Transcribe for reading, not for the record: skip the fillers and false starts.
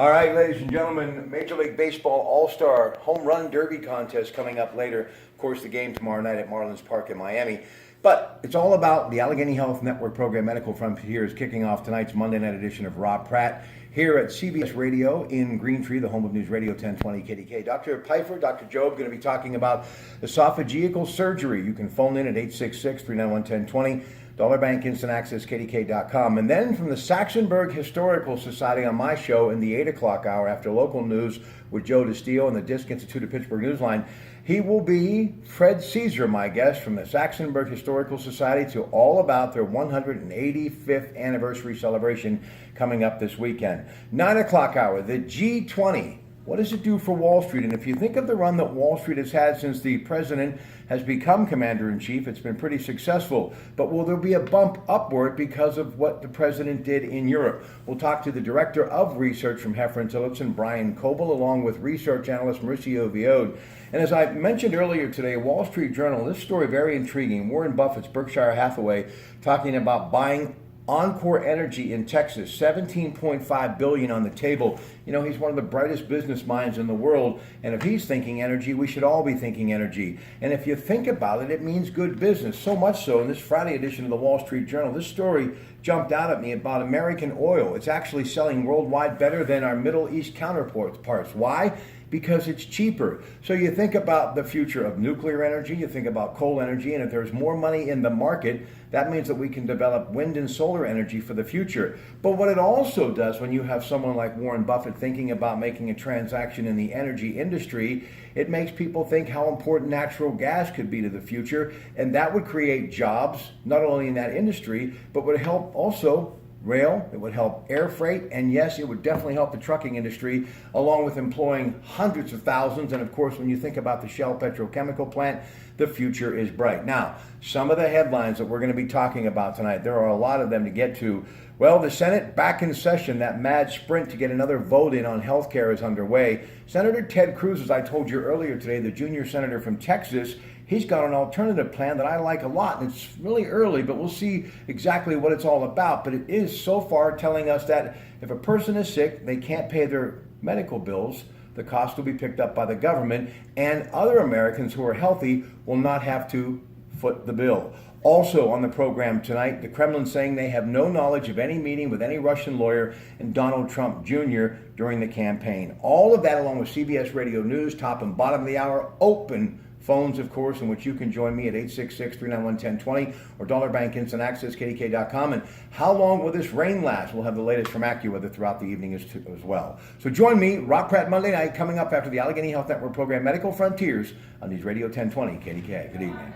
All right, ladies and gentlemen, Major League Baseball All-Star Home Run Derby contest coming up later. Of course, the game tomorrow night at Marlins Park in Miami. But it's all about the Allegheny Health Network program, Medical Frontiers, kicking off tonight's Monday night edition of Rob Pratt here at CBS Radio in Greentree, the home of News Radio 1020 KDK. Dr. Pfeiffer, Dr. Job, going to be talking about esophageal surgery. You can phone in at 866-391-1020. Dollar Bank Instant Access, KDK.com. And then from the Saxonburg Historical Society on my show in the 8 o'clock hour after local news with Joe DeStio and the Disc Institute of Pittsburgh Newsline, he will be Fred Caesar, my guest from the Saxonburg Historical Society, to all about their 185th anniversary celebration coming up this weekend. 9 o'clock hour, the G20. What does it do for Wall Street? And if you think of the run that Wall Street has had since the president has become commander-in-chief, it's been pretty successful. But will there be a bump upward because of what the president did in Europe? We'll talk to the director of research from Heffron Tillotson, Brian Coble, along with research analyst Mauricio Viode. And as I mentioned earlier today, Wall Street Journal, this story very intriguing. Warren Buffett's Berkshire Hathaway talking about buying Encore Energy in Texas, $17.5 billion on the table. You know, he's one of the brightest business minds in the world, and if he's thinking energy, we should all be thinking energy. And if you think about it, it means good business. So much so, in this Friday edition of the Wall Street Journal, this story jumped out at me about American oil. It's actually selling worldwide better than our Middle East counterparts. Why? Because it's cheaper. So you think about the future of nuclear energy, you think about coal energy, and if there's more money in the market, that means that we can develop wind and solar energy for the future. But what it also does when you have someone like Warren Buffett thinking about making a transaction in the energy industry, it makes people think how important natural gas could be to the future, and that would create jobs, not only in that industry, but would help also rail, it would help air freight, and yes, it would definitely help the trucking industry, along with employing hundreds of thousands. And of course, when you think about the Shell petrochemical plant, the future is bright. Now, some of the headlines that we're going to be talking about tonight, there are a lot of them to get to. Well, the Senate back in session. That mad sprint to get another vote in on health care is underway. Senator Ted Cruz, as I told you earlier today, the junior senator from Texas, he's got an alternative plan that I like a lot, and it's really early, but we'll see exactly what it's all about. But it is so far telling us that if a person is sick, they can't pay their medical bills, the cost will be picked up by the government, and other Americans who are healthy will not have to foot the bill. Also on the program tonight, the Kremlin saying they have no knowledge of any meeting with any Russian lawyer and Donald Trump Jr. during the campaign. All of that along with CBS Radio News, top and bottom of the hour, open phones, of course, in which you can join me at 866-391-1020 or Dollar Bank Instant Access, KDK.com. And how long will this rain last? We'll have the latest from AccuWeather throughout the evening as well. So join me, Rob Pratt, Monday night, coming up after the Allegheny Health Network program, Medical Frontiers, on News Radio 1020, KDK. Good evening.